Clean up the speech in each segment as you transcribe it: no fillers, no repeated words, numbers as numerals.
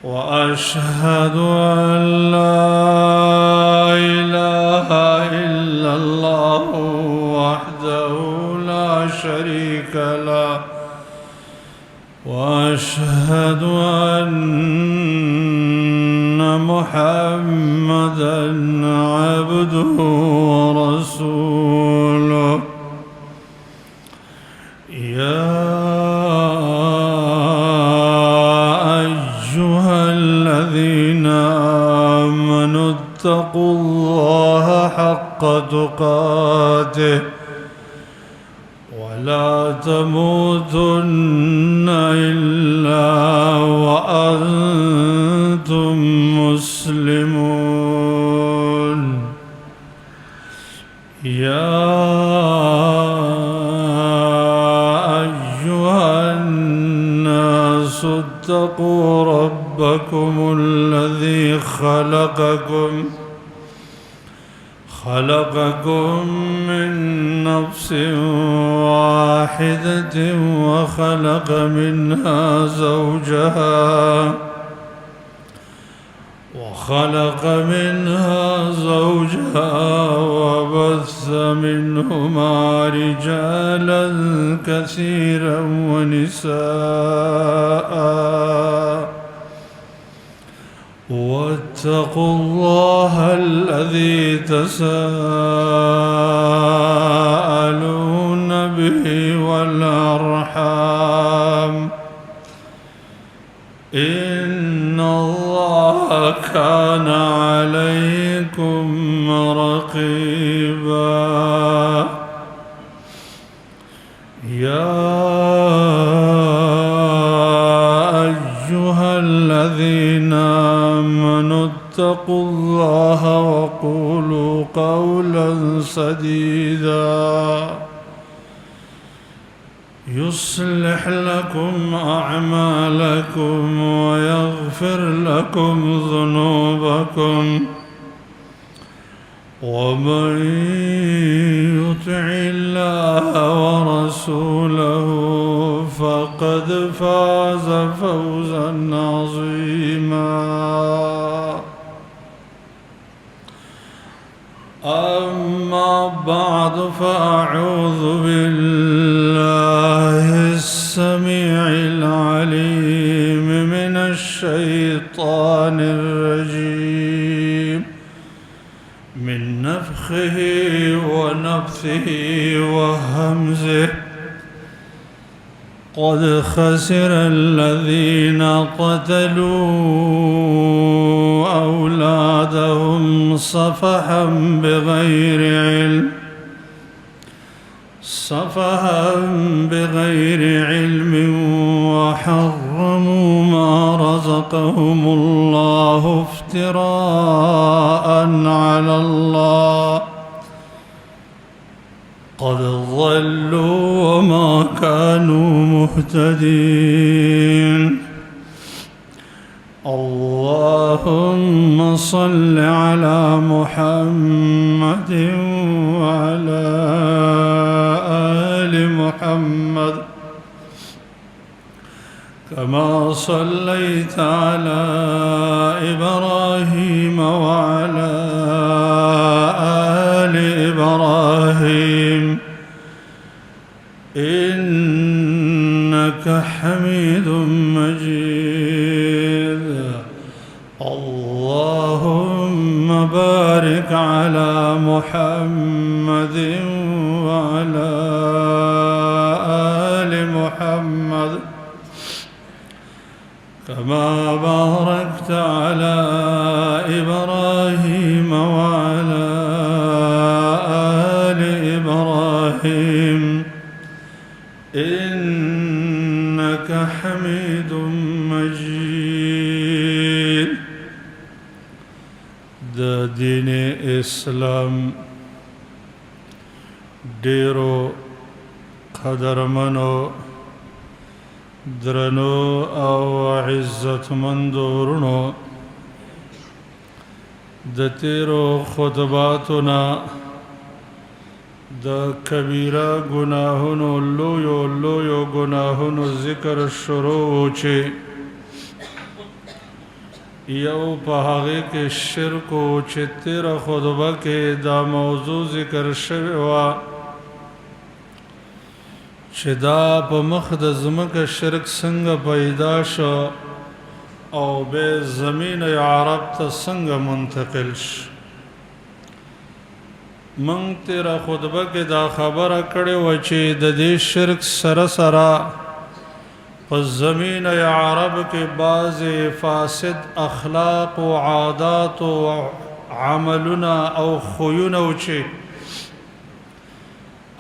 وأشهد أن لا إله إلا الله وحده لا شريك له وأشهد أن محمدًا عبده ورسوله يا أيها الذين آمنوا اتقوا الله حق تقاته ولا تموتن إلا وأنتم مسلمون يا أيها الناس اتقوا ربكم الذي خلقكم من نفس واحدة وخلق منها زوجها وبث منهما رجالا كثيرا ونساء واتقوا الله الذي تساءلون به والأرحام إن الله كان عليكم رقيبا يا أيها الذين آمنوا اتقوا الله وقولوا قولا سديدا يصلح لكم أعمالكم ويغفر لكم ذنوبكم ومن يطع الله ورسوله فقد فاز فوزا عظيما أما بعد فأعوذ بالله السميع العليم من الشيطان الرجيم من نفخه ونفثه وهمزه قد خسر الذين قتلوا أولادهم صفحا بغير علم وحرموا ما رزقهم الله افتراء على الله قد ضلوا وما كانوا مهتدين اللهم صل على محمد وعلى آل محمد كما صليت على إبراهيم وعلى آل إبراهيم إنك حميد مجيد اللهم بارك على محمد وعلى آل محمد كما باركت على إبراهيم وعلى آل إبراهيم إنك حميد مجيد دين اسلام ډیرو قدرمنو درنو او عزتمندو ورونو د تیرو خطباتنا د کبیره گناهونو لویو گناهونو ذکر شروع چې یو په هغه کې شرک او چې تیره خطبه کې دا موضوع ذکر شوی و چې دا په مخ د ځمکه شرک څنګه پیدا شو او به زمین عرب ته څنګه منتقل شو. من تیره خطبه کې دا خبره کړې و چې د دې شرک سره سره په زمین عرب کې بعض فاسد اخلاق و عادات و عملونه او خویونه و چې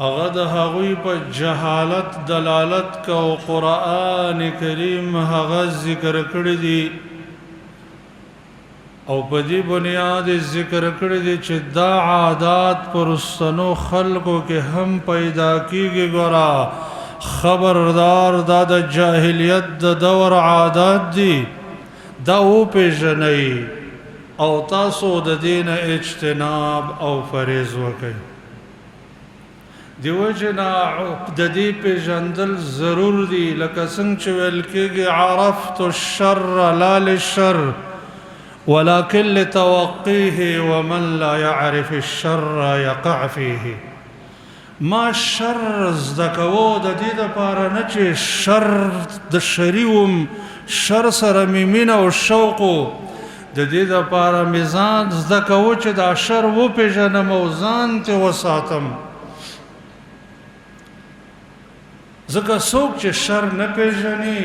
هغه د هغوی په جهالت دلالت کو قرآن کریم هغه ذکر کړی دی او په دې بنیاد ذکر کړی دی چې دا عادات پرستنو خلقو کې هم پیدا کیږي. ګورا خبردار دا د جاهلیت د دور عادات دي، دا او پیژنئ او تاسو د دین اجتناب او فریض وکئ. دیو جنا د دې پیژندل ضرور دي، لکه څنګه چې ویل کېږي عرفت الشر لا للشر ولكن لتوقيه ومن لا يعرف الشر يقع فيه. ما شر زدکو د دې لپاره نه چې شر د شریوم شر سره میمین او شوق د دې لپاره میزان زدکو چې دا شر و پیژنم او ځان ته وساتم. ځکه څوک چې شر نه پیژني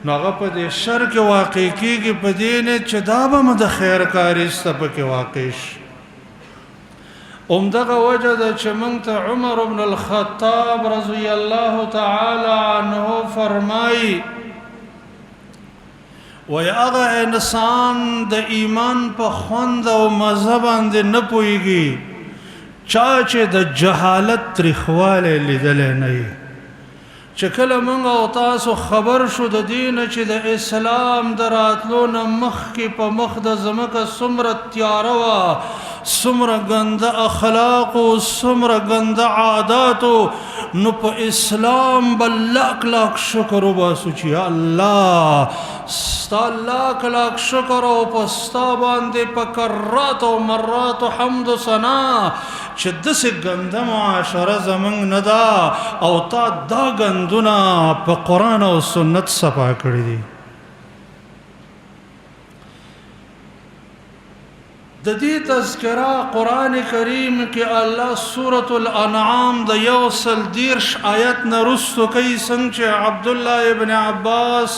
نو هغه په دې شر کې واقع کېږي، په دې نه چې دا به د خیر کاري سته پکې واقع شي. همدغه وجه ده چې موږ ته عمر بن الخطاب رضی الله تعالی عنه فرمایي وای هغه انسان د ایمان په خوند او مزه باندې نه پوهېږي چا چې د جهالت تریخوالی لیدلی نه وي. چې کله موږ او تاسو خبر شو د دین چې د اسلام د راتلو نه مخکې په مخ د ځمکه څومره تیاره وه، څومره ګنده اخلاق او څومره ګنده عاداتو، نو په اسلام به لاک لاک شکر وباسو چې یا الله ستا لاک لاک شکر او په ستا باندې په کرات او مرات حمد و ثنا چې داسې ګنده معاشره زموږ نه ده او تا دا ګندونه په قرآن او سنت صفا کړي دي. د دې تذکره قرآن کریم کې الله سورة الانعام د 130 آیت نه رستو کوي، څنګه چې عبدالله ابن عباس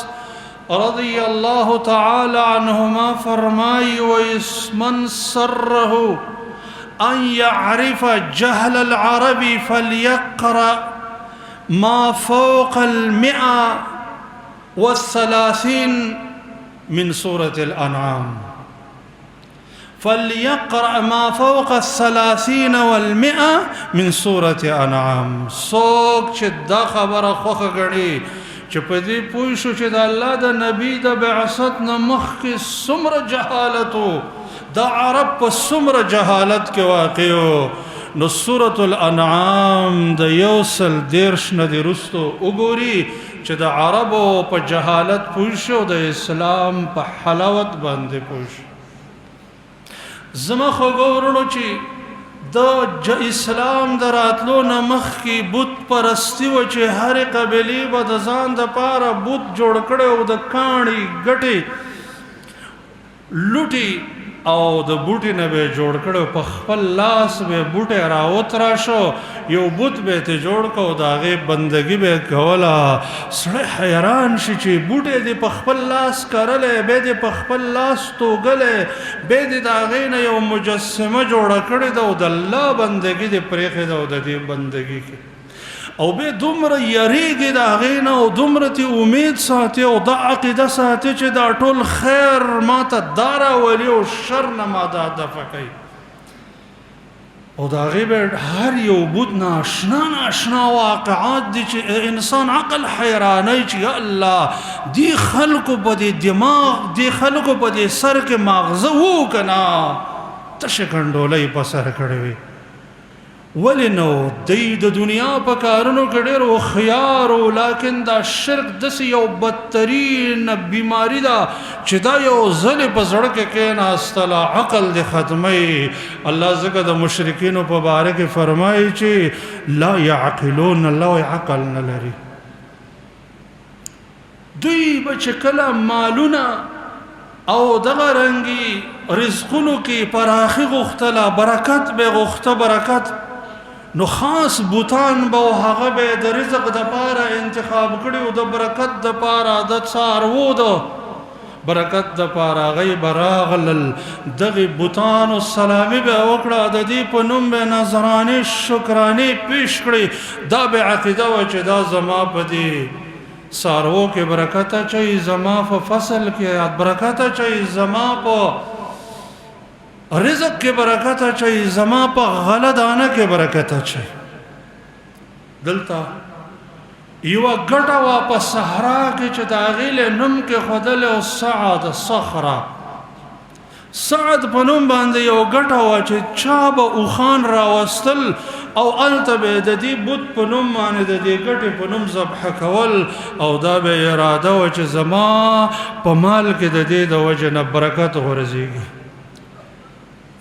رضی الله تعالی عنهما فرمایي ومن سره ان يعرف جهل العرب فليقرأ ما فوق 130 من سورة الانعام. فليقرأ ما فوق 30 و100 من سورة انعام. څوک چې دا خبره خوښه ګڼي چې په دې پوه شو چې د الله د نبی د بعثت نه مخکې څومره جهالت و، د عرب په څومره جهالت کې واقع و، نو سورة الانعام د 130 نه د رستو وګوري چې د عربو په جهالت پوه شو، د اسلام په حلاوت باندې پوه شو. زما خو ګورنو چې د اسلام د راتلو نه مخکې بت پرستی و چې هرې قبیلې به د ځان دپاره بت جوړ کړی او د کاڼي ګټې لوټي او د بوټي نه به جوړ کړی، په خپل لاس به بوټی راوتراشو، یو بت به یې جوړ کو، د هغې بندګي به یې کوله. سړی حیران شي چې بوټی دې په خپل لاس کرلی، بیا دې په خپل لاس توږلی، بیا دې د هغې نه یو مجسمه جوړه کړې ده او د الله بندګي دې پرېښې ده او د دې بندګي کې او به دومره یریږي د هغې نه او دومره تی امید ساتي او دا عقیده ساتي چې دا ټول خیر ما ته دا راولي او شر نه ما دا دفع کوي. او د هغې به هر یو بت ناشنا واقعات دي چې انسان عقل حیرانی چې یا الله دی خلکو په دې دماغ، دی خلکو په دې سر کې ماغزه وو که نه، تشه کنډولۍ په سر کړې وي. ولی نو دی د دنیا په کارونو کې ډېر هوښیار و، لیکن دا شرک داسې یو بدترین بیماري ده چې دا یو ځل په زړه کې کېناستله عقل دې ختموي. الله ځکه د مشرکینو په باره کې فرمایي چې لا یعقلون، الله عقل نه لري. دوی به چې کله مالونه او دغه رنګي رزقونو کې پراخي غوښتله، برکت به غوښته، برکت نو خاص بوتان به هغه به د رزق د پاره انتخاب کړي او د برکت د پاره د څاروو د برکت د پاره غي براغلل دغه بوتان او سلامي به وکړه، د دې په نوم به نظرانه شکرانه پیش کړي. دا به عقیده و چې دا زما په دې څاروو کې برکت اچي، زما په فصل کې برکت اچي، زما په رزق کې برکت اچي، زما په غله دانه کې برکت اچي. دلته یو ګټه وا په صحرا کې چې د هغې له نوم کې ښودلی او سعد صخره، سعد په نوم باندې یو ګټه وه چې چا به اوښان راوستل او هلته به د دې بت په نوم باندې د دې ګټې په نوم ذبحه کول، او دا به اراده وه چې زما په مال کې د دې د وجې نه برکت غورځېږي.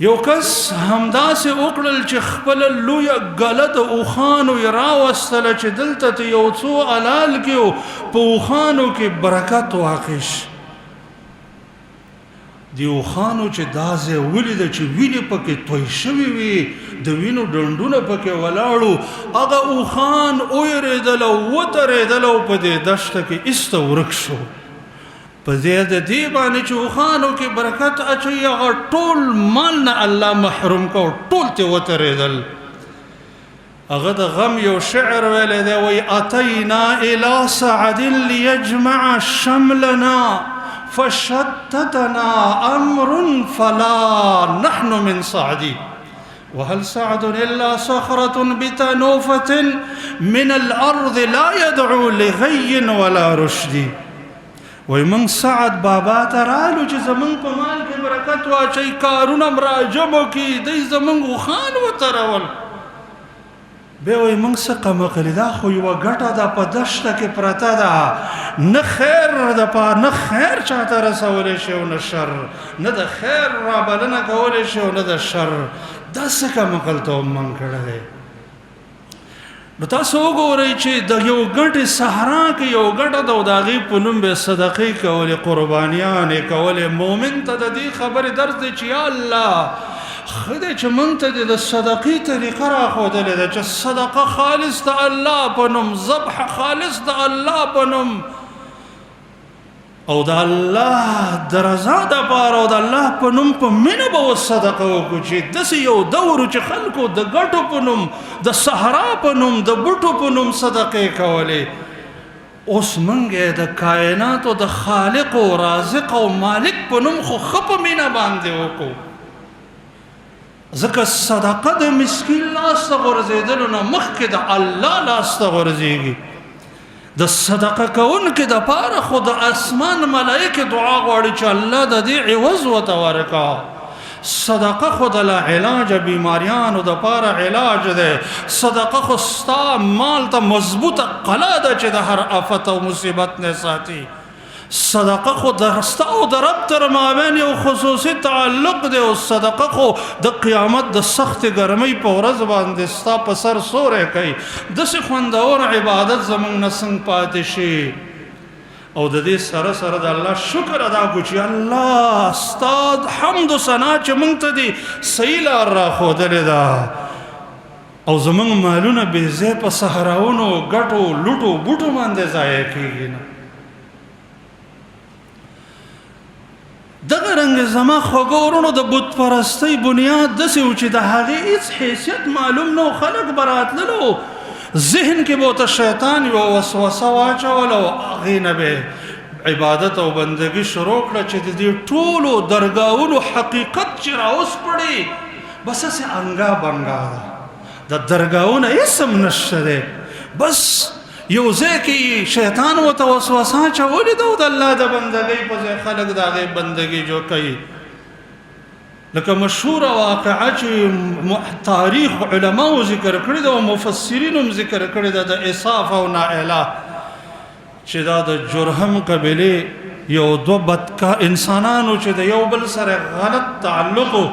یو کس همداسې وکړل چې خپله لویه ګله د اوښانو یې راوستله چې دلته ته یو څو حلال کړي، په اوښانو کې برکت واقع شي. د اوښانو چې دا ځای ولیده چې وینې پکې توی شوي وي، د وینو ډنډونه پکې ولاړو، هغه اوښان ویرېدل او وترېدل او په دې دښته کې ایسته ورک شو. په دې د دې باندې چې اوښانو کې برکت اچوي، هغه ټول مال نه الله محروم کو، ټول ته وترېدل. هغه د غم یو شعر ویلی دی، وایي اتینا الی سعد لیجمع شملنا فشتتنا امر فلا نحن من سعدی وهل سعد الا صخرة بتنوفة من الارض لا يدعو لغي ولا رشد. وای من سعد بابا ته رالو چې زمونږ په مال کې برکت واچوي، کارونه م راجمو کړي، دی زمونږ اوښان وترول. بیا وایي موږ څه قمقلي، دا خو یوه ګټه ده په دښته کې پرته ده، نه خیر د پاره نه خیر چاته رسولی شي او نه شر، نه د خیر رابلنه کولی شي او نه د شر. دا څه قمقلتوب موږ کړی دی. نو تاسو وګورئ چې د یو ګټې صحرا کې یو ګټه ده او د هغې په نوم به صدقې کولې، قربانیانې کولې. مؤمن ته د دې خبرې درس دی چې یا الله ښه دی چې موږ ته د صدقې طریقه راښودلې ده چې صدقه خالص د الله په نوم، ذبح خالص د الله په نوم، او د الله د رضا دپاره او د الله په نوم په مینه به صدقه وکړو. چې داسې یو دور چې خلکو د ګټو په نوم، د صحرا په نوم، د بوټو په نوم صدقې کولې. اوس موږ یې د کائناتو د خالق او رازق او مالک په نوم خو ښه په مینه باندې وکړو. ځکه صدقه د مسکین لاس ته غورځېدلو نه مخکې د الله لاس ته غورځېږي. د صدقه کوونکي دپاره خو د اسمان ملایکې دعا غواړي چې الله د دې عوض ورته ورکړه. صدقه خو د لا علاج بیماریانو دپاره علاج دی. صدقه خو ستا مال ته مضبوطه قلعه ده چې د هر آفت او مصیبت نه ساتي. صدقه خو د ستا او د رب تر مابین یو خصوصي تعلق دی، او صدقه خو د قیامت د سخت ګرمۍ په ورځ باندې ستا په سر سوری کوي. داسې خوندور عبادت زموږ نه څنګه پاتې شي. او د دې سره سره د الله شکر ادا کړو چې الله ستا حمد و ثنا چې موږ ته دې صحیح لار راښودلې ده، او زموږ مالونه بې ځای په صحراونو ګټو لوټو بوټو باندې ضایع کېږي نه. دغه رنګ زما خوږو ورونو د بت پرستۍ بنیاد داسې و چې د هغې هېڅ حیثیت معلوم نه و. خلک به راتللو، ذهن کې به ورته شیطان یوه وسوسه واچول او هغې نه به عبادت او بندګي شروع کړه چې د دې ټولو درګاهونو حقیقت چې راوسپړي بس هسې انګا بنګا ده. د درګاهونه هېڅ هم نشته دی، بس یو ځای کې شیطان ورته وسوسه اچولې ده او د الله د بندګۍ په ځای خلک د هغې بندګي جو کوي. لکه مشهوره واقعه چې تاریخ علماو ذکر کړې ده او مفسرینو هم ذکر کړې ده، د اصاف او نائله چې دا د جرهم قبیلې یو دو بدکا انسانانو چې د یو بل سره غلط تعلقو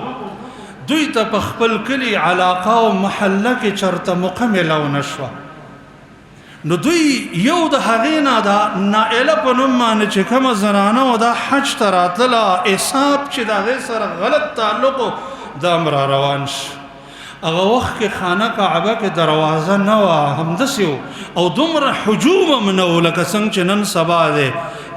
دوی ته په خپل کلی علاقه او محله کې چرته مکمله ونشوه نو دوی یو د هغې نه د نائله په نوم باندې چې کومه زنانه وه دا حج ته راتله حساب چې د هغې سره غلط تعلق و دا هم را روان شي هغه وخت کې خانه کعبه کې دروازه نه وه همداسې او دومره حجوم هم نه و لکه څنګه چې نن سبا دی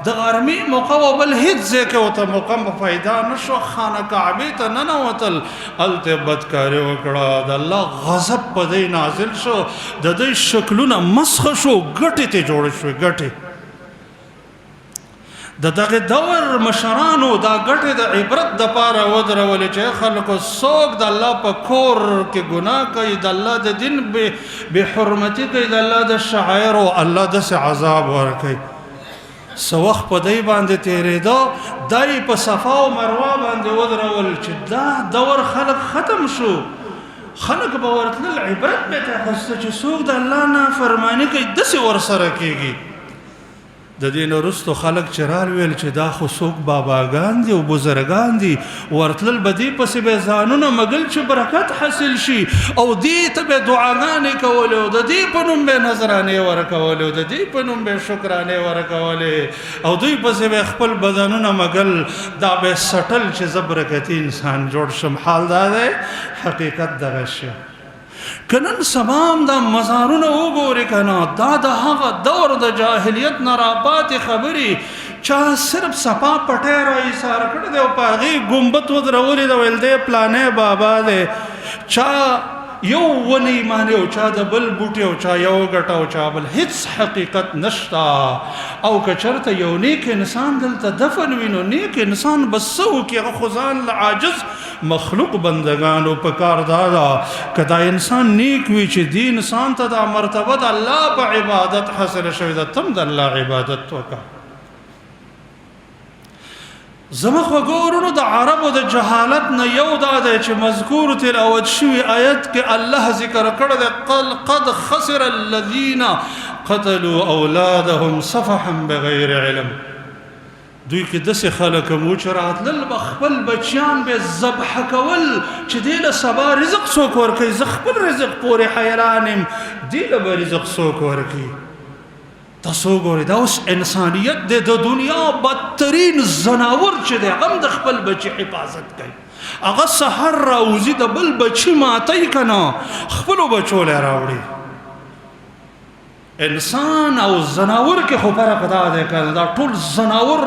د غرمې موقع و بل هیڅ ځای کې ورته موقع پیدا نه شوه خانه کعبې ته ننوتل هلته بدکاري وکړه د الله غضب په دی نازل شو د دوی شکلونه مسخه شو ګټې ته جوړې شوې ګټې د دغه دور مشرانو دا ګټې د عبرت دپاره ودرولې چې خلکو څوک د الله په کور کې ګناه کوي د الله د دین بې حرمتي کوي د الله د شعایرو الله داسې عذاب ورکوي څه وخت په دی باندې تېرېده دای په صفا او مروه باندې ودرول چې دا دور خلک ختم شو خلک به ورتلل عبرت به ته اخیسته چې څوک د الله نافرماني کوي داسې ورسره کېږي د دې نه وروستو خلک چې راویل چې دا خو څوک باباګان دي او بزرګان دي ورتلل به دې پسې به ځانونه مګل چې برکت حاصل شي او دې ته به دعاګانې کولې او د دې په نوم به نظرانې ورکولې او د دې په نوم به شکرانې ورکولې او دوی پسې به خپل بدنونه مګل دا به سټل چې زه برکتي انسان جوړ شم حال دا دی حقیقت دغه شی کنن سبام دا مزارونه وګوري کنه دا د هغه دور د جاهلیت نه راپاتې خبرې چا صرف صفا پټی را ایسار کړی دی او په هغې ګمبت ودرولې ده ویل دی پلانی بابا دی چا یو ونی معنی او چا د بل بوټي او چا یو ګټه او چا بل هیڅ حقیقت نشتا او که چرته یو نیک انسان دلته دفن وي نو نیک انسان به څه وکړي هغه خو ځان له عاجز مخلوق بندگانو په کار دا ده که دا انسان نیک وي چې دې انسان ته دا مرتبه د الله په عبادت حاصله شوې ده تم د الله عبادت وکړه زمخ وګورونو د عربو د جهالت نه یو دا دی چې مذکور تلاوت شوي آیت کې الله ذکر کړی دی قد خسر الذین قتلوا اولادهم صفحا بغیر علم دوی کې داسې خلک مو چې راتلل به خپل بچیان به ذبح کول چې دې له سبا رزق څوک ورکوي زه خپل رزق پورې حیران یم دې له به رزق څوک ورکوي تاسو ګورئ دا اوس انسانیت دی د دنیا بدترین زناور چې دی هغه هم د خپل بچي حفاظت کوي هغه سحر راوځي د بل بچي ماتی که نه خپلو بچو لی راوړي انسان او زناور کې خو فرق دا دی که دا ټول زناور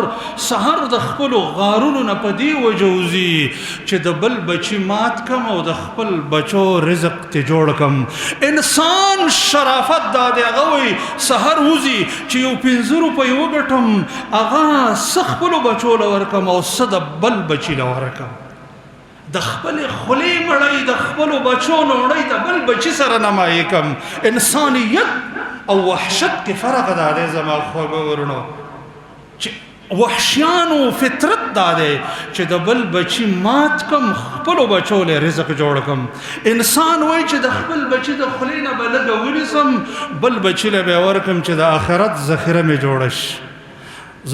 سحر د خپلو غارونو نه په دې وجه وځي چې د بل بچي مات کم او د خپل بچو رزق ته جوړ کم انسان شرافت دا دی هغه وایي سحر وځي چې یو 5 روپۍ وګټم هغه څه خپلو بچو له ورکم او څه د بل بچي له ورکم د خپلې خولې مړی د خپلو بچو نه مړی د بل بچي سره نمایي کم انسانیت او وحشت کې فرق دا دی زما خبرونو چې وحشیانو فطرت دا دی چې د بل بچي مات کم خپلو بچو له رزق جوړ کم انسان وایي چې د خپل بچي د خولې نه به لږه ونیسم بل بچي له به ورکم چې د آخرت ذخیره مې جوړه شي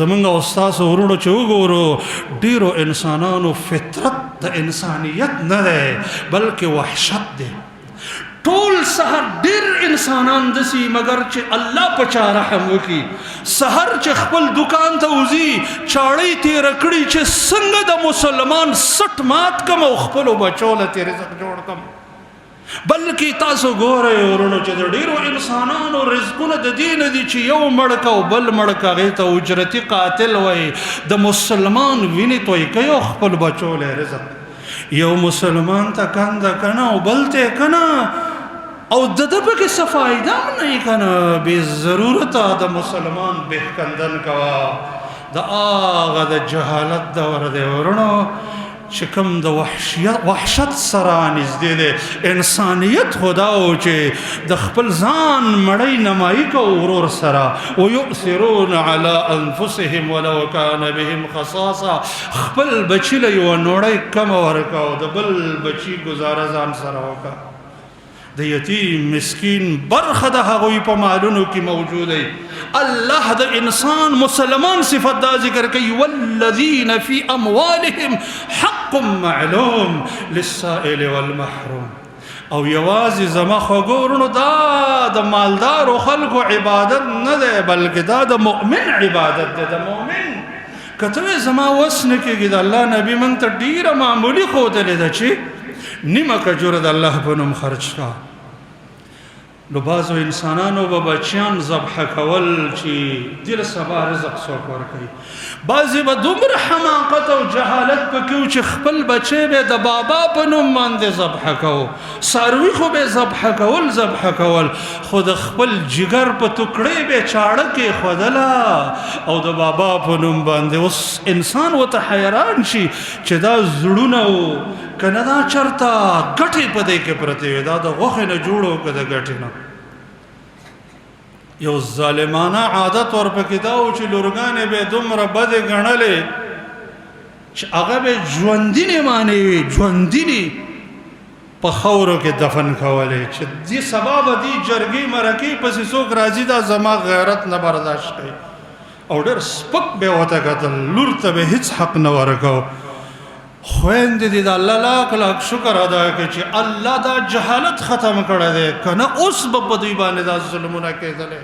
زمونږ او ستاسو ورونو چې وګورو ډیرو انسانانو فطرت د انسانیت نه دی بلکې وحشت دی ټول سحر ډیر انسانان دسی مگر چې الله په چا رحم وکړي سحر چې خپل دکان ته وځي چاړۍ تېره کړي چې څنګه د مسلمان سټ مات کم او خپلو بچو له تې رزق جوړ کم بلکې تاسو ګورئ ورونو چې د ډیرو انسانانو رزقونه د دې نه دي چې یو مړ که او بل مړ که هغې ته اجرتي قاتل وایي د مسلمان وینې توی کوي او خپل بچو له رزق یو مسلمان ته کنده کنه او بل ته کنه او د ده پکې څه فایده هم نه وي که نه بې ضرورته د مسلمان بهکندن کوه د هغه د جهالت دور دی ورونو چې کوم د وحشت سره نږدې دی انسانیت خو دا و چې د خپل ځان مړی نمایي که ورور سره ویؤثرون علی انفسهم ولو کان بهم خصاصه خپل بچي له یوه نوړی کمه ورکه او د بل بچي ګزاره ځان سره وکړه د یتیم مسکین برخه د هغوی په مالونو کې موجود دی. الله د انسان مسلمان صفت دا ذکر کوي والذین فی اموالهم حق معلوم للسائل والمحروم. او یوازې زما خوګورونو دا د مالدارو خلکو عبادت نه دی بلکې دا د مؤمن عبادت دی. د مؤمن کته زما وس نه کېږي د الله نبی مونږ ته ډیره معمولی ښودلې ده چې نیمه کجوره د الله په نوم خرج کا. نو بعضو انسانانو به بچیان ذبح کول چې دل سبا رزق څوک ورکوي. بعضې به دومره حماقت او جهالت پکې و چې خپل بچی به د بابا په نوم باندې ذبح کوو. څاروي خو به ذبح کول خو د خپل جگر په ټوکړې به چاړه کېښودله او د بابا په نوم باندې. اوس انسان ورته حیران شي چې دا زړونه و که نه دا چېرته ګټې په دې کې پرتې وې، دا د غوښې نه جوړ و که د ګټې نه. یو ظالمانه عادت ورپکې دا و چې لورګانې به دومره بدې ګڼلې چې هغه به ژوندینې معنې وي، ژوندینې په خاورو کې دفن کولې چې دې سبا به دې جرګې مرکې پسې څوک راځي دا زما غیرت نه برداشت کوي. او ډېر سپک به ورته کتل، لور ته به هېڅ حق نه ورکو. خویندې دې د الله لاک لاک شکر ادا کړي چې الله دا جهالت ختم کړی دی، که نه اوس به په دوی باندې دا ظلمونه کېدلی.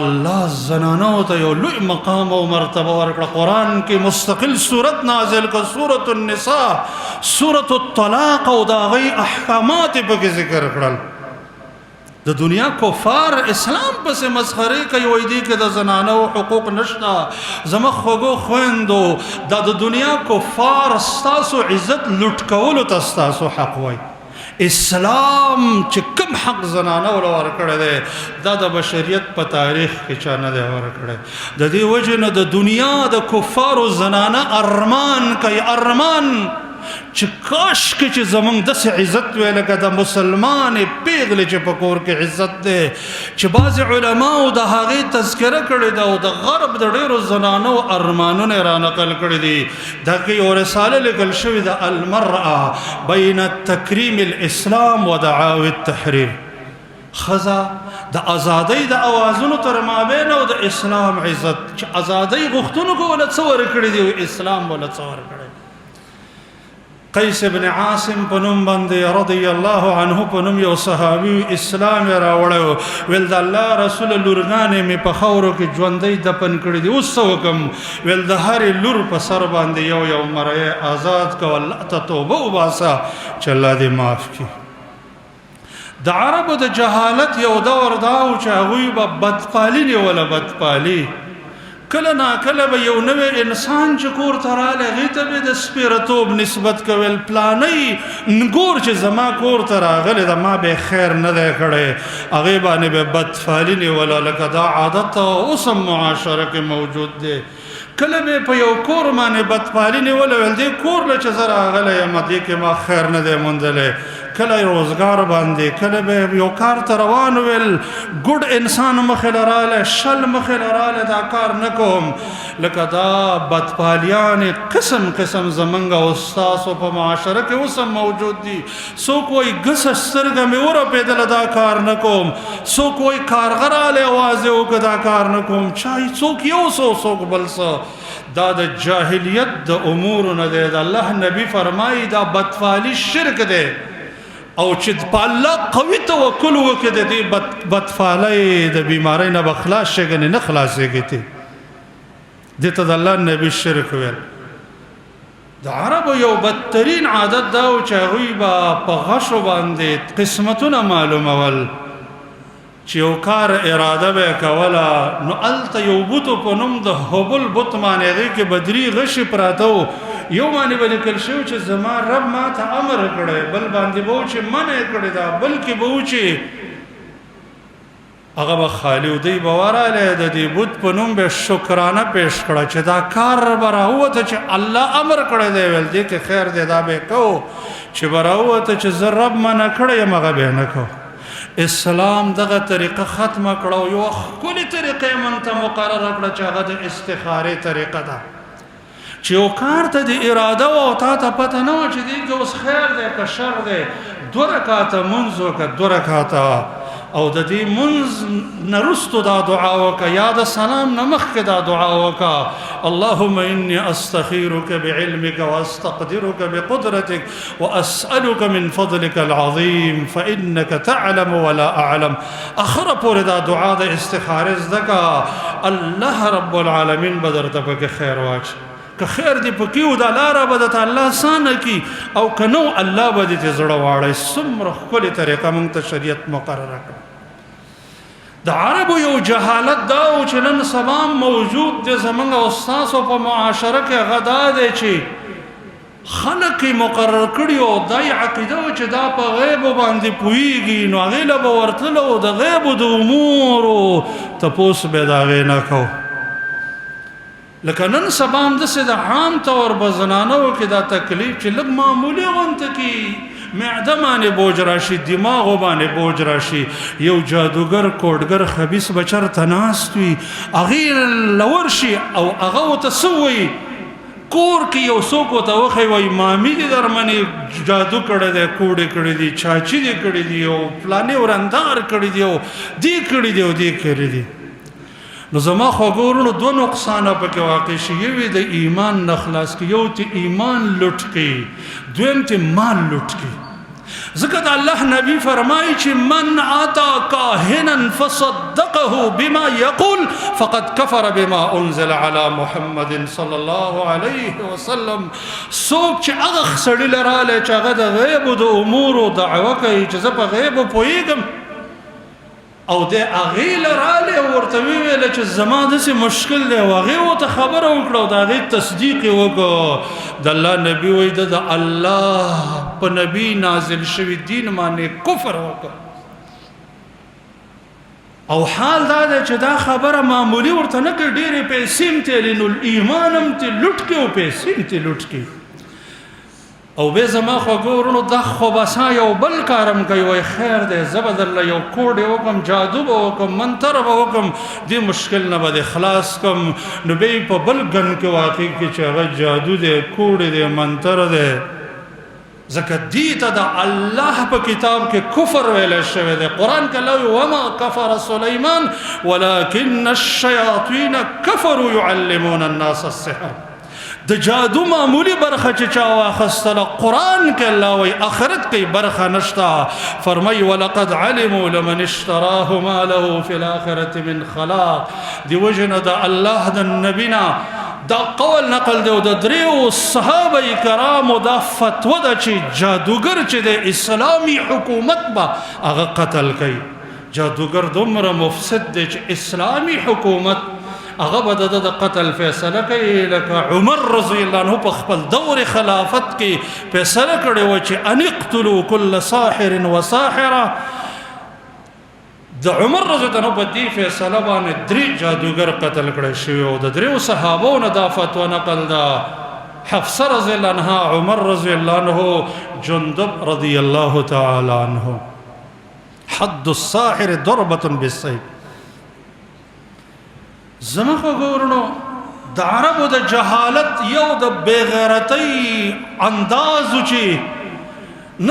الله زنانو ته یو لوی مقام او مرتبه ورکړه. قرآن کې مستقل صورت نازل کړه، سورة النساء، سورة الطلاق، او د هغوی احکامات یې پکې ذکر کړل. د دنیا کفار اسلام پسې مسخرې کوي، وایي دې کې د زنانو حقوق نشته. زما خوږو خویندو، دا د دنیا کفار ستاسو عزت لوټ کولو ته ستاسو حق وایي. اسلام چې کوم حق زنانو له ورکړی دی دا د بشریت په تاریخ کې چا نه دی ورکړی. د دې وجې نه د دنیا د کفارو زنانه ارمان کوي، ارمان چې کاش کې چې زمونږ داسې عزت وی لکه د مسلمانې پیغلې چې په کور کې عزت دی. چې بعضې علماو د هغې تذکره کړې ده او د غرب د ډېرو زنانو ارمانونه یې رانقل کړي دي. دا کې یو رساله لیکل شوې ده، المرأة بین تکریم الاسلام و دعاوی التحریر. ښځه د ازادۍ د اوازونو تر مابین او د اسلام عزت، چې ازادۍ غوښتونکو وله څه ورکړي دي او اسلام وله څه ورکړی. قیس ابن عاصم په نوم باندې رضی الله عنه په نوم یو صحابي اسلام یې راوړی. ویل د الله رسول لورګانې مې په خاورو کې ژوندۍ دفن کړي دي، اوس څه وکړم؟ ویل د هرې لور په سر باندې یو یو مری آزاد کړه، الله ته توبه وباسه چې الله دې معاف کړي. د عربو د جهالت یو دور دا و چې هغوی به بدپالي نیوله، بدپالي. کله ناکله به یو نوی انسان چې کور ته راغلی هغې ته به د سپېرهتوب نسبت کویل، پلانۍ نګور چې زما کور ته راغلی ده ما به خیر نه دی کړی، هغې باندې به بدفالي نیوله. لکه دا عادت اوس هم معاشره کې موجود دی. کله به په یو کور باندې بدفالي نیوله، ویل دې کور له چې زه راغلی یم دې کې ما خیر نه دی موندلی. کله روزګار باندې، کله به یو کار ته روان ویل ګډ انسان مخې له رالی، شل مخې له رالی، دا کار نه کوم. لکه دا بدپالیانې قسم قسم زمونږ او ستاسو په معاشره کې اوس هم موجود دي. څوک وایي ګسه سترګه مې ورپېدله دا کار نه کوم، څوک وایي کارغه رالی اواز یې وکړه دا کار نه کوم، څوک یو څوک بل څه. دا د جاهلیت د امورو نه دی. د الله نبی فرمایي دا بدفالي شرک دی، او چې په الله قوي توکل وکړي د دې بدفالۍ د بیمارۍ نه به خلاص شي، ګنې نه خلاصېږي ته. دې ته د الله نبي شرک ویل. د عربو یو بدترین عادت دا و چې هغوی به په غشو باندې قسمتونه معلومول. چې یو کار اراده به یې کوله نو هلته یو بوتو په نوم د هبل بت باندې هغې کې به درې غشې پراته و. یو باندې به لیکل شوي چې زما رب ما ته امر کړی، بل باندې به و چې منع یې کړې ده، بلکې به و چې هغه به خالي و. دی به ورغلی د دې بت په نوم به شکرانه پیش کړه چې دا کار به راووته چې الله امر کړی دی. ویل دې کې خیر دی دا به یې کوو، چې به راووته چې زه رب منع کړی یم هغه به یې نه کوو. اسلام دغه طریقه ختمه کړه او یوه ښکلې طریقه یې موږ ته مقرره کړه چې هغه د استخارې طریقه ده. چې یو کار ته د اراده و او تا ته پته نه وه چې دې کې اوس خیر دی که شر دی، 2 رکعاته منځ وکړه 2 رکعاته او د دې منځ نه رستو دا دعا وکړه یا د سلام نه مخکې دا دعا وکړه اللهم إني أستخيرك بعلمك وأستقدرك بقدرتك وأسألك من فضلك العظيم فإنك تعلم ولا أعلم. آخر پورې دا دعا د استخاره زده کړه الله رب العالمین به درته پکې خیر واچي. که خیر دی پکې و دا لاره به درته الله آسانه کړي او که نو الله به دې زړه واړی. څومره ښکلې طریقه موږ ته شریعت مقرره کړه. د عربو یو جهالت دا و چې نن سبا موجود دی زموږ او ستاسو په معاشره کې هغه دا دی چې خلک یې مقرر کړي او دا یې عقیده و چې دا په غیبو باندې پوهېږي نو هغې له به ورتله او د غیبو د امورو تپوس به د هغې نه کوو. لکه نن سبا هم داسې د عام طور به زنانو کې دا تکلیف چې لږ معمولي غونته کې معده باندې بوج راشي دماغو باندې بوج راشي یو جادوګر کوډګر خبیث به چېرته ناست وي هغې لور شي او هغه ورته څه وایي کور کې یو څوک ورته وښی وایي مامي دې درمنې جادو کړی دی کوډې کړي دي چاچي دې کړي دي او فلانې ورندار کړي دي او دې کړي دي او دې کړي دي. نو زما خوږو وروڼو 2 نقصانه پکې واقع شي. یو یې د ایمان نه خلاص کړي یو ته ایمان لوټ کړي دویم ته مال لوټ کړي. ځکه د الله نبی فرمایي چې من اتا کاهنا فصدقه بما يقول فقد كفر بما انزل على محمد صلى الله عليه وسلم. څوک چې هغه سړي لراله چې هغه د غیبو د امورو دعوه کوي چې زه په غیبو پوهېږم او د هغې لراله ورته وویله چې زما داسې مشکل دی او هغې ورته خبره وکړه او د هغې تصدیق یې وکړو. د الله نبي وایي د الله په نبي نازل شوي دین باندې کفر وکړ او حال دا دی چې دا خبره معمولي ورته نه کړي ډېرې پیسې هم تېلي نو ایمان هم ترې لوټ کړي او پیسې هم ترې لوټ کړي. او به زما خوږو وروڼو دا خبثا یو بل کارم کوي وایي خیر دی زه به درله یو کوډ یې وکړم جادو به وکړم منتر به وکړم دې مشکل نه به دې خلاص کړم. نو بیا یې په بل ګن کې واقع کړي چې هغه جادو دی کوډ دی منتر دی. ځکه دې ته د الله په کتاب کې کفر ویلی شوی دی. قرآن کې الله وایي وما کفر سلیمان ولکن الشیاطین کفروا یعلمون الناس السحر. د جادو معمولی برخه چې چا واخستله قرآن کې الله وایي آخرت کې برخه نشته. فرمایي ولقد علموا لمن اشتراه ما له في الآخرة من خلاق. دی وجه نه د الله د نبي نه دا قول نقل دی او د 3 صحابه کرامو دا فتوا ده چې جادوګر چې د اسلامي حکومت به هغه قتل کوي. جادوګر دومره مفسد دی چې اسلامي حکومت هغه به د قتل فیصله کوي. لکه عمر رضی الله عنه په خپل دور خلافت کې فیصله کړې وه چې ان اقتلوا كل ساحر وساحره. د عمر رضی الله عنه په دې فیصله باندې 3 جادوګر قتل کړی شوي او د 3 صحابو نه دا فتوا نقل ده. حفصه رضی الله عنها عمر رضی الله عنه جندب رضی الله تعالی عنه. حد الساحر ضربة بالسيف. زما خوږو وروڼو د عربو د جهالت یو د بېغیرتۍ اندازو چې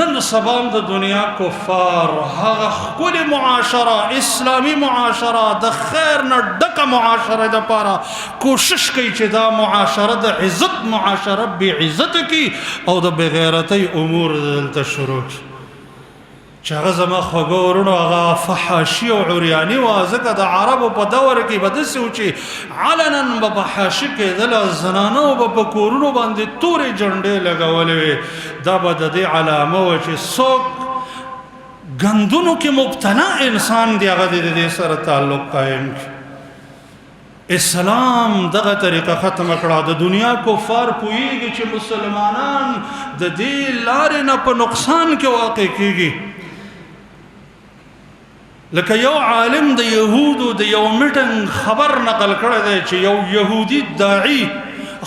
نن سبا د دنیا کفار هغه ښکلې معاشره اسلامي معاشره د خیر نه ډکه معاشره دپاره کوشش کوي چې دا معاشره د عزت معاشره بې عزته کړي او د بېغیرتۍ امور دلته شروع کړي. چې هغه زما خوږو وروڼو هغه فحاشي او عریاني وه. ځکه د عربو په دور کې به داسې و چې علنا به په حاشي کېدله زنانو به په کورونو باندې تورې جنډې لګولې وې. دا به د دې علامه وه چې څوک ګندونو کې مبتلا انسان دی هغه د دې سره تعلق قایم کړي. اسلام دغه طریقه ختم کړه. د دنیا کفار پوهیږي چې مسلمانان د دې لارې نه په نقصان کې واقع کیږي. لکه یو عالم د یهودو د یو میټنګ خبر نقل کړی دی چې یو یهودي داعي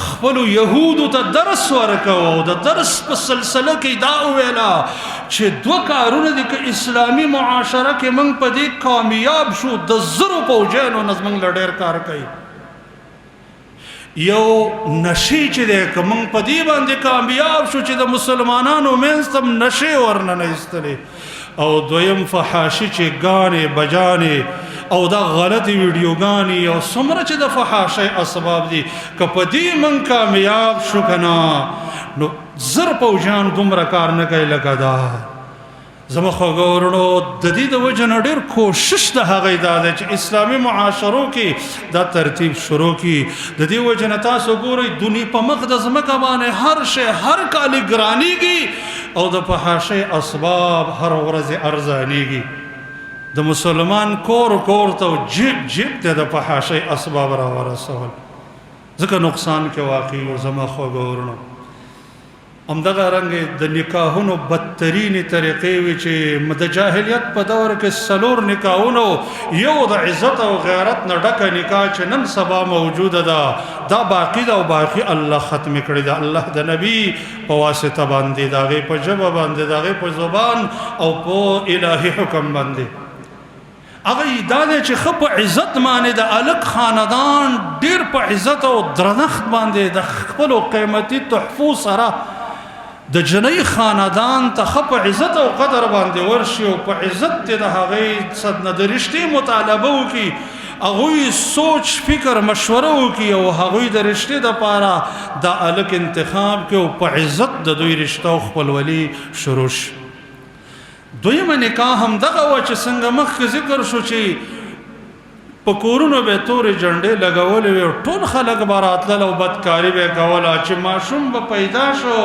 خپلو یهودو ته درس ورکوه او د درس په سلسله کې دا وویله چې 2 کارونه دي که اسلامي معاشره کې موږ په دې کامیاب شو د 1000 پوځیانو نه موږ له ډېر کار کوي. یو نشي چې دی که موږ په دې باندې کامیاب شو چې د مسلمانانو منځ ته نشي ورننه ایستلې، او دویم فحاشي چې ګانې بجانې او دا غلطي ویډیوګانې او څومره چې د فحاشۍ اسباب دي، که په دې موږ کامیاب شو که نه نو زر پوجان دومره کار نه کوي لکه دا. زما خوږو ورونو د دې د وجه نه ډېر کوشش د هغې دا دی چې اسلامي معاشرو کې دا ترتیب شروع کړي. د دې وجه نه تاسو ګورئ دنیا په مخ د ځمکه باندې هر شی هر کالي ګرانېږي او د فحاشۍ اسباب هر ورځ ارزانېږي. د مسلمان کور کور ته جیب جیب ته د فحاشۍ اسباب راورسول، ځکه نقصان کې واقع و. زما خوږو ورونو همدغه رنګ د نکاحونو بدترینې طریقې وي چې د جاهلیت په دور کې څلور نکاحونو، یو د عزت او غیرت نه ډکه نکاح چې نن سبا موجوده ده دا باقی ده او باقی الله ختم کړی ده. الله د نبی په واسطه باندې د هغې په ژبه باندې د هغې په زبان او په الهي حکم باندې هغه دا دی چې ښه په عزت باندې د الک خاندان ډېر په عزت او درنښت باندې د خپلو قیمتي تحفو سره د جنۍ خاندان ته ښه په عزت او قدر باندې ورشي او په عزت ته د هغې څخه د رشتې مطالبه وکړي، هغوی سوچ فکر مشوره وکړي او هغوی د رشتې دپاره د الک انتخاب کړي او په عزت د دوی رشته او خپلولي شروع شي. دویمه نکاح همدغه وه چې څنګه مخکې ذکر شو چې په کورونو به تورې جنډې لګولې وې او ټول خلک به راتلل او بدکاري به یې کوله. چې ماشوم به پیدا شو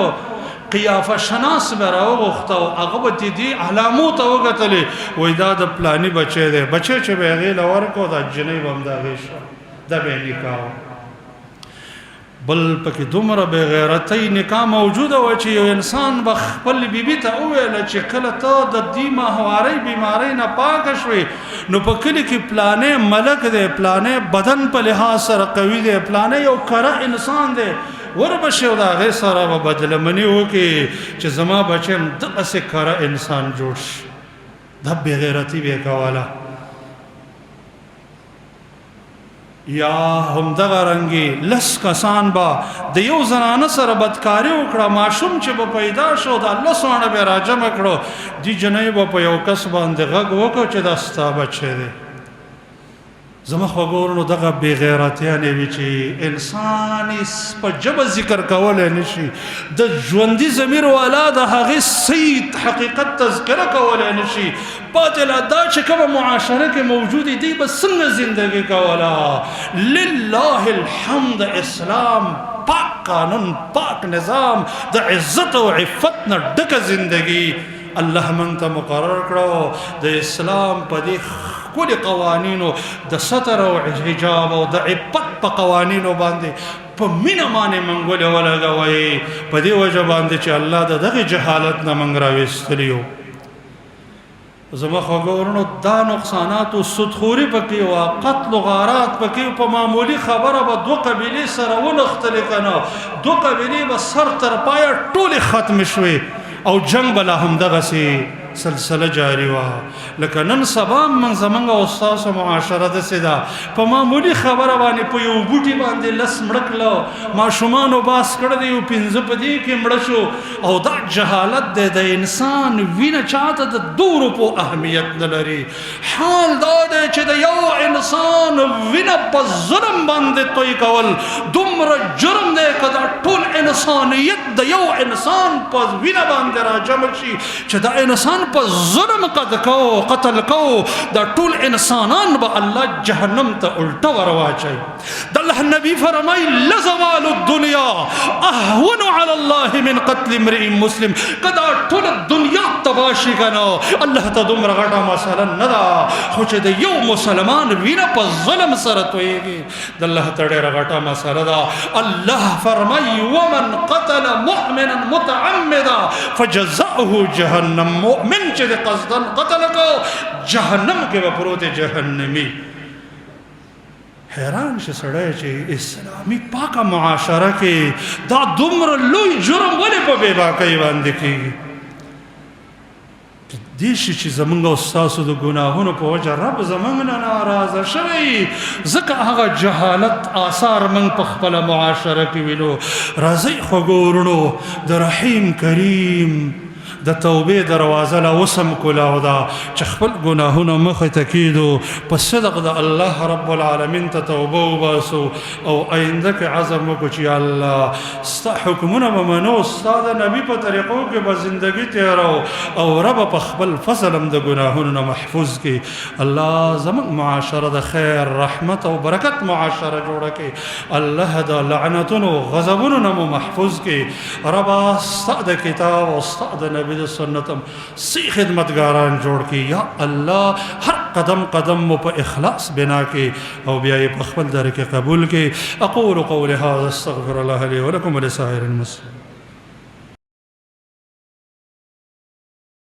قیافه شناس به راوغوښته او هغه به د دې علامو ته وکتلې وایي دا د پلاني بچی دی، بچی چې به یې هغې له ورکړو دا جنۍ به هم د هغې شوه، دا به یې نکاح. بل پکې دومره بې غیرتۍ نکاح موجوده وه چې یو انسان به خپل بیبي ته وویله چې کله ته د دې ماهوارۍ بیمارۍ نه پاکه شوې نو په کلي کې پلانې ملک دی، پلانې بدن په لحاظ سره قوي دی، پلانې یو کره انسان دی، وربشي او د هغې سره به بدلمني وکړي چې زما بچی هم دغسې کره انسان جوړ شي. دا بې غیرتي به یې کوله. یا همدغه رنګې لس کسان به د یو زنانه سره بدکاري وکړه، ماشوم چې به پیدا شو د الله سوانه به یې راجمع کړو، دې جنۍ به په یو کس باندې غږ وکړو چې دا ستا بچی دی. زما خوږو ورونو دغه بې غیرتیانې وي چې انسان یې په ژبه ذکر کولی نه شي، د ژوندي ضمیر والا د هغې صحیح حقیقت تذکره کولی نه شي. پاتې لا دا چې کومه معاشره کې موجودې دی به څنګه زندګي کوله. لله الحمد اسلام پاک قانون پاک نظام د عزت او عفت نه ډکه زندګي الله موږ ته مقرر کړو. د اسلام په دې ښکلي قوانینو د ستر او حجاب او د عفت په قوانینو باندې په مینه باندې موږ ولګوئ، په دې وجه باندې چې الله د دغې جهالت نه موږ راویستلي یو. زما خوږو ورونو دا نقصانات و سودخوري پکې وه، قتل و غارات پکې، په معمولي خبره به دوه قبیلې سره ونښتلې که نه، دوه قبیلې به سر تر پایه ټولې ختمې شوې او جنگ به لا همدغسې سلسله جاری وه. لکه نن سبا موږ زموږ او ستاسو معاشره داسې ده، په معمولي خبره باندې په یو بوټي باندې لس مړه کړله، ماشومانو باس کړی دی، یو پنځه په دې کې مړه شو. او دا جهالت دی، د انسان وینه چاته د 2 روپو اهمیت نه لري. حال دا دی چې د یو انسان وینه په ظلم باندې توی کول دومره جرم دی که دا ټول انسانیت د یو انسان په وینه باندې راجمع شي چې دا انسان په ظلم قتل کو، دا ټول انسانان به الله جهنم ته الټه ور واچوي. د الله نبی فرمایي لزوال الدنیا اهون علی الله من قتل امرئ مسلم. که دا ټول دنیا تباه شي که نه الله ته دومره غټه مسله نه ده، خو چې د یو مسلمان وینه په ظلم سره تویږي د الله ته ډېره غټه مسله ده. الله فرمایي ومن قتل مؤمنا متعمدا فجزاؤه جهنم. مؤمن چې د قصدن قتل کو جهنم کې به پروت جهنمی. حیران شي سړی چې اسلامي پاکه معاشره کې دا دومره لوی جرم ولې په بې باکۍ باندې کېږي. دې شي چې زمونږ او ستاسو د ګناهونو په وجه رب زمونږ نه ناراضه شوی، ځکه هغه جهالت آثار موږ په خپله معاشره کې وینو. راځئ خوږو وروڼو، د رحیم کریم د توبې دروازه له وسم کولاو ده چې خپل ګناهونه مخې ته کیدو، په صدق د الله رب العالمین ته توبه وباسو او آینده کې عزم وکړو چې یا الله ستا حکمونه به منو، ستا د نبي په طریقو کې به زندګي تېرو او رب په خپل فضل هم د ګناهونو نه محفوظ کړي. الله زموږ معاشره د خیر رحمت او برکت معاشره جوړه کړي. الله د لعنتونو غضبونو نه مو محفوظ کړي. ربا ستا د کتاب او ستا د نبی د سنتم سی خدمتګاران جوړ کړي. یا الله هر قدم قدم مو په اخلاص بنا کړي او بیا یې په خپل در کې قبول کړي. اقول قولي هذا استغفر الله لي ولكم ولسائر المسلمين.